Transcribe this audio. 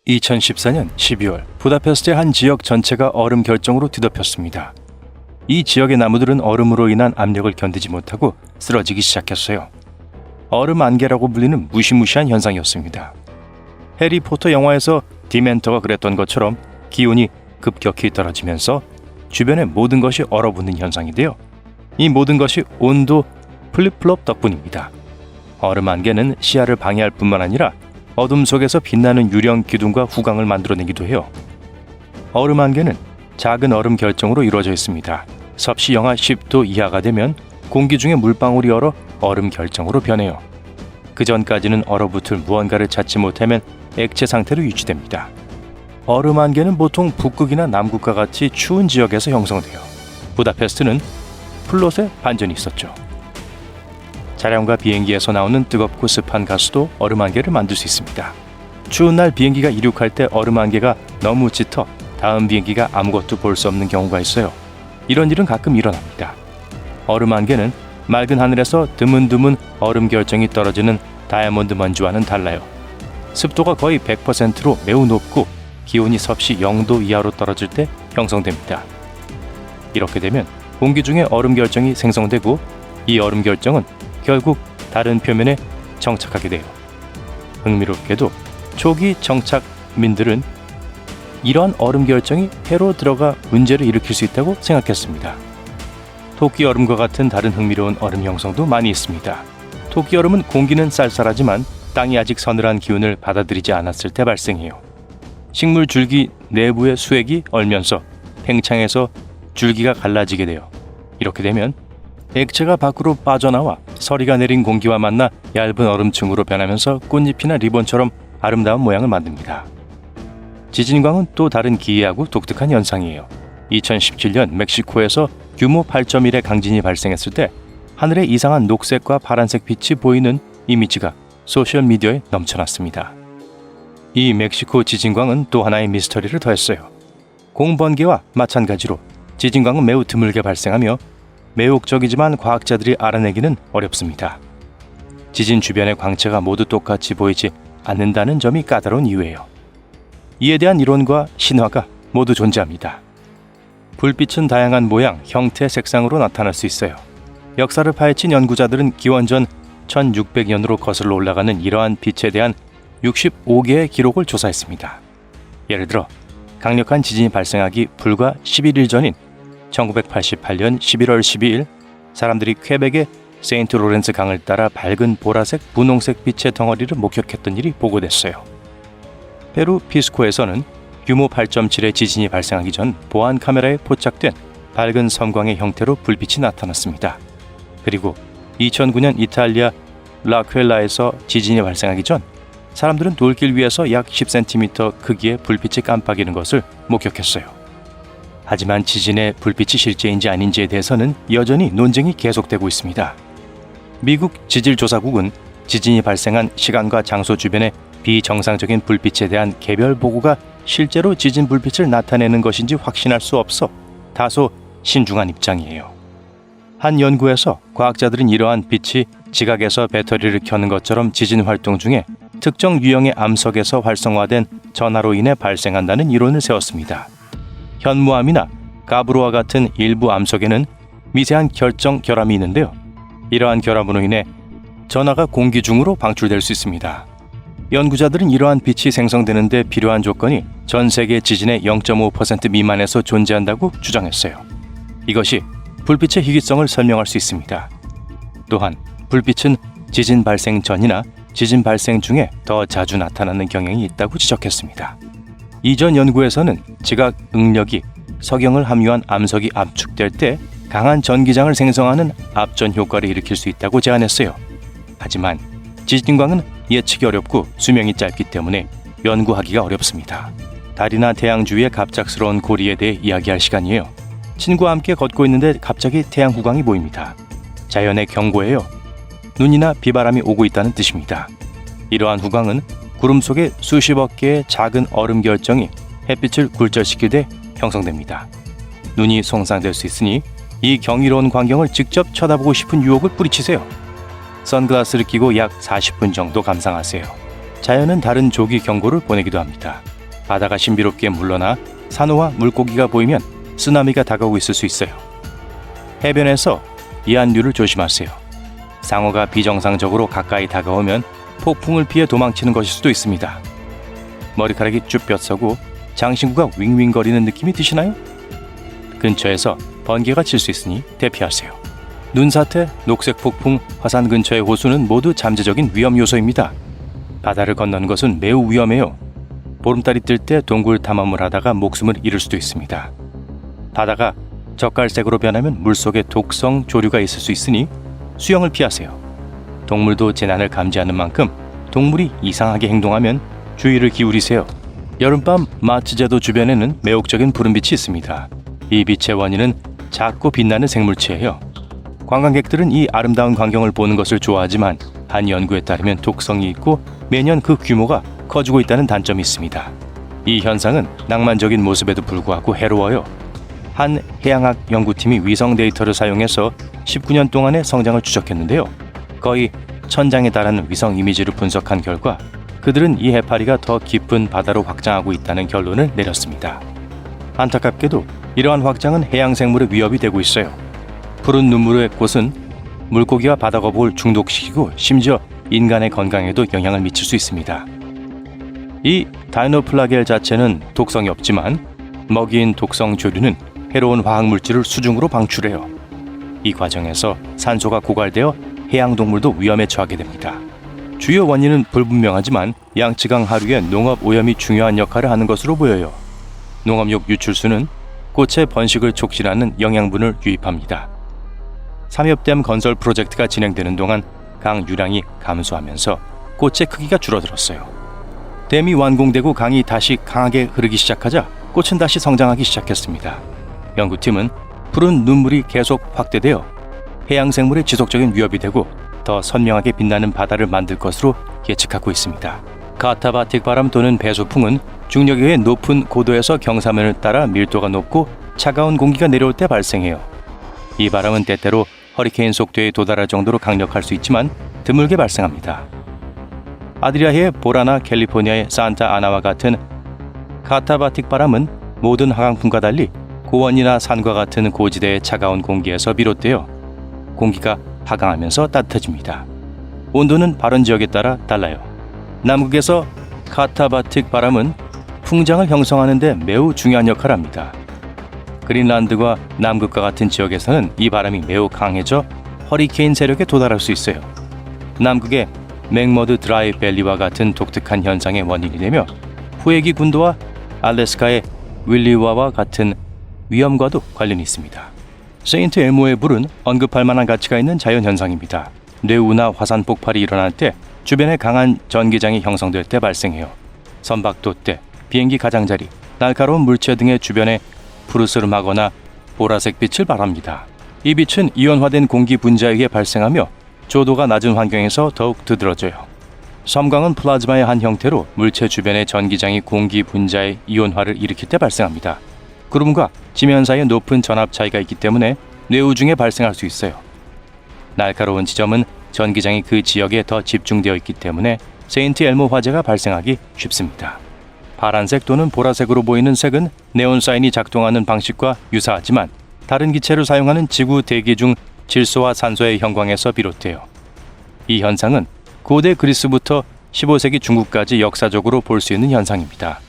2014년 12월 부다페스트의 한 지역 전체가 얼음 결정으로 뒤덮였습니다. 이 지역의 나무들은 얼음으로 인한 압력을 견디지 못하고 쓰러지기 시작했어요. 얼음 안개라고 불리는 무시무시한 현상이었습니다. 해리포터 영화에서 디멘터가 그랬던 것처럼 기온이 급격히 떨어지면서 주변의 모든 것이 얼어붙는 현상인데요. 이 모든 것이 온도 플립플롭 덕분입니다. 얼음 안개는 시야를 방해할 뿐만 아니라 어둠 속에서 빛나는 유령 기둥과 후광을 만들어내기도 해요. 얼음 안개는 작은 얼음 결정으로 이루어져 있습니다. 섭씨 영하 10도 이하가 되면 공기 중에 물방울이 얼어 얼음 결정으로 변해요. 그 전까지는 얼어붙을 무언가를 찾지 못하면 액체 상태로 유지됩니다. 얼음 안개는 보통 북극이나 남극과 같이 추운 지역에서 형성돼요. 부다페스트는 플롯의 반전이 있었죠. 차량과 비행기에서 나오는 뜨겁고 습한 가스도 얼음 안개를 만들 수 있습니다. 추운 날 비행기가 이륙할 때 얼음 안개가 너무 짙어 다음 비행기가 아무것도 볼 수 없는 경우가 있어요. 이런 일은 가끔 일어납니다. 얼음 안개는 맑은 하늘에서 드문드문 얼음 결정이 떨어지는 다이아몬드 먼지와는 달라요. 습도가 거의 100%로 매우 높고 기온이 섭씨 0도 이하로 떨어질 때 형성됩니다. 이렇게 되면 공기 중에 얼음 결정이 생성되고 이 얼음 결정은 결국 다른 표면에 정착하게 돼요. 흥미롭게도 초기 정착민들은 이러한 얼음 결정이 해로 들어가 문제를 일으킬 수 있다고 생각했습니다. 토끼 얼음과 같은 다른 흥미로운 얼음 형성도 많이 있습니다. 토끼 얼음은 공기는 쌀쌀하지만 땅이 아직 서늘한 기운을 받아들이지 않았을 때 발생해요. 식물 줄기 내부의 수액이 얼면서 팽창해서 줄기가 갈라지게 돼요. 이렇게 되면 액체가 밖으로 빠져나와 서리가 내린 공기와 만나 얇은 얼음층으로 변하면서 꽃잎이나 리본처럼 아름다운 모양을 만듭니다. 지진광은 또 다른 기이하고 독특한 현상이에요. 2017년 멕시코에서 규모 8.1의 강진이 발생했을 때 하늘에 이상한 녹색과 파란색 빛이 보이는 이미지가 소셜미디어에 넘쳐났습니다. 이 멕시코 지진광은 또 하나의 미스터리를 더했어요. 공번개와 마찬가지로 지진광은 매우 드물게 발생하며 매혹적이지만 과학자들이 알아내기는 어렵습니다. 지진 주변의 광채가 모두 똑같이 보이지 않는다는 점이 까다로운 이유예요. 이에 대한 이론과 신화가 모두 존재합니다. 불빛은 다양한 모양, 형태, 색상으로 나타날 수 있어요. 역사를 파헤친 연구자들은 기원전 1600년으로 거슬러 올라가는 이러한 빛에 대한 65개의 기록을 조사했습니다. 예를 들어 강력한 지진이 발생하기 불과 11일 전인 1988년 11월 12일 사람들이 퀘벡의 세인트 로렌스 강을 따라 밝은 보라색, 분홍색 빛의 덩어리를 목격했던 일이 보고됐어요. 페루 피스코에서는 규모 8.7의 지진이 발생하기 전 보안 카메라에 포착된 밝은 섬광의 형태로 불빛이 나타났습니다. 그리고 2009년 이탈리아 라퀘라에서 지진이 발생하기 전 사람들은 돌길 위에서 약 10cm 크기의 불빛이 깜빡이는 것을 목격했어요. 하지만 지진의 불빛이 실제인지 아닌지에 대해서는 여전히 논쟁이 계속되고 있습니다. 미국 지질조사국은 지진이 발생한 시간과 장소 주변의 비정상적인 불빛에 대한 개별 보고가 실제로 지진 불빛을 나타내는 것인지 확신할 수 없어 다소 신중한 입장이에요. 한 연구에서 과학자들은 이러한 빛이 지각에서 배터리를 켜는 것처럼 지진 활동 중에 특정 유형의 암석에서 활성화된 전하로 인해 발생한다는 이론을 세웠습니다. 현무암이나 가브로와 같은 일부 암석에는 미세한 결정결함이 있는데요. 이러한 결함으로 인해 전하가 공기 중으로 방출될 수 있습니다. 연구자들은 이러한 빛이 생성되는 데 필요한 조건이 전 세계 지진의 0.5% 미만에서 존재한다고 주장했어요. 이것이 불빛의 희귀성을 설명할 수 있습니다. 또한 불빛은 지진 발생 전이나 지진 발생 중에 더 자주 나타나는 경향이 있다고 지적했습니다. 이전 연구에서는 지각 응력이 석영을 함유한 암석이 압축될 때 강한 전기장을 생성하는 압전 효과를 일으킬 수 있다고 제안했어요. 하지만 지진광은 예측이 어렵고 수명이 짧기 때문에 연구하기가 어렵습니다. 달이나 태양 주위의 갑작스러운 고리에 대해 이야기할 시간이에요. 친구와 함께 걷고 있는데 갑자기 태양 후광이 보입니다. 자연의 경고예요. 눈이나 비바람이 오고 있다는 뜻입니다. 이러한 후광은 구름 속에 수십억 개의 작은 얼음 결정이 햇빛을 굴절시키되 형성됩니다. 눈이 손상될 수 있으니 이 경이로운 광경을 직접 쳐다보고 싶은 유혹을 뿌리치세요. 선글라스를 끼고 약 40분 정도 감상하세요. 자연은 다른 조기 경고를 보내기도 합니다. 바다가 신비롭게 물러나 산호와 물고기가 보이면 쓰나미가 다가오고 있을 수 있어요. 해변에서 이한류를 조심하세요. 상어가 비정상적으로 가까이 다가오면 폭풍을 피해 도망치는 것일 수도 있습니다. 머리카락이 쭉 뼛서고 장신구가 윙윙거리는 느낌이 드시나요? 근처에서 번개가 칠 수 있으니 대피하세요. 눈사태, 녹색 폭풍, 화산 근처의 호수는 모두 잠재적인 위험 요소입니다. 바다를 건너는 것은 매우 위험해요. 보름달이 뜰 때 동굴 탐험을 하다가 목숨을 잃을 수도 있습니다. 바다가 젓갈색으로 변하면 물속에 독성 조류가 있을 수 있으니 수영을 피하세요. 동물도 재난을 감지하는 만큼 동물이 이상하게 행동하면 주의를 기울이세요. 여름밤 마츠제도 주변에는 매혹적인 푸른빛이 있습니다. 이 빛의 원인은 작고 빛나는 생물체예요. 관광객들은 이 아름다운 광경을 보는 것을 좋아하지만 한 연구에 따르면 독성이 있고 매년 그 규모가 커지고 있다는 단점이 있습니다. 이 현상은 낭만적인 모습에도 불구하고 해로워요. 한 해양학 연구팀이 위성 데이터를 사용해서 19년 동안의 성장을 추적했는데요. 거의 1000장에 달하는 위성 이미지를 분석한 결과 그들은 이 해파리가 더 깊은 바다로 확장하고 있다는 결론을 내렸습니다. 안타깝게도 이러한 확장은 해양 생물의 위협이 되고 있어요. 푸른 눈물의 꽃은 물고기와 바다거북을 중독시키고 심지어 인간의 건강에도 영향을 미칠 수 있습니다. 이 다이노플라겔 자체는 독성이 없지만 먹이인 독성 조류는 해로운 화학물질을 수중으로 방출해요. 이 과정에서 산소가 고갈되어 해양동물도 위험에 처하게 됩니다. 주요 원인은 불분명하지만 양쯔강 하류의 농업 오염이 중요한 역할을 하는 것으로 보여요. 농업용 유출수는 꽃의 번식을 촉진하는 영양분을 유입합니다. 삼엽댐 건설 프로젝트가 진행되는 동안 강 유량이 감소하면서 꽃의 크기가 줄어들었어요. 댐이 완공되고 강이 다시 강하게 흐르기 시작하자 꽃은 다시 성장하기 시작했습니다. 연구팀은 푸른 눈물이 계속 확대되어 해양 생물의 지속적인 위협이 되고 더 선명하게 빛나는 바다를 만들 것으로 예측하고 있습니다. 카타바틱 바람 또는 배소풍은 중력에 의해 높은 고도에서 경사면을 따라 밀도가 높고 차가운 공기가 내려올 때 발생해요. 이 바람은 때때로 허리케인 속도에 도달할 정도로 강력할 수 있지만 드물게 발생합니다. 아드리아해의 보라나 캘리포니아의 산타 아나와 같은 카타바틱 바람은 모든 하강풍과 달리 고원이나 산과 같은 고지대의 차가운 공기에서 비롯되어 공기가 하강하면서 따뜻해집니다. 온도는 발원 지역에 따라 달라요. 남극에서 카타바틱 바람은 풍장을 형성하는 데 매우 중요한 역할을 합니다. 그린란드와 남극과 같은 지역에서는 이 바람이 매우 강해져 허리케인 세력에 도달할 수 있어요. 남극의 맥머드 드라이 밸리와 같은 독특한 현상의 원인이 되며 후에기 군도와 알래스카의 윌리와와 같은 위험과도 관련이 있습니다. 세인트 엘모의 불은 언급할 만한 가치가 있는 자연현상입니다. 뇌우나 화산 폭발이 일어날 때 주변에 강한 전기장이 형성될 때 발생해요. 선박도 때, 비행기 가장자리, 날카로운 물체 등의 주변에 푸르스름하거나 보라색 빛을 발합니다. 이 빛은 이온화된 공기 분자에 의해 발생하며 조도가 낮은 환경에서 더욱 두드러져요. 섬광은 플라즈마의 한 형태로 물체 주변의 전기장이 공기 분자의 이온화를 일으킬 때 발생합니다. 구름과 지면 사이에 높은 전압 차이가 있기 때문에 뇌우 중에 발생할 수 있어요. 날카로운 지점은 전기장이 그 지역에 더 집중되어 있기 때문에 세인트 엘모 화재가 발생하기 쉽습니다. 파란색 또는 보라색으로 보이는 색은 네온 사인이 작동하는 방식과 유사하지만 다른 기체를 사용하는 지구 대기 중 질소와 산소의 형광에서 비롯돼요. 이 현상은 고대 그리스부터 15세기 중국까지 역사적으로 볼 수 있는 현상입니다.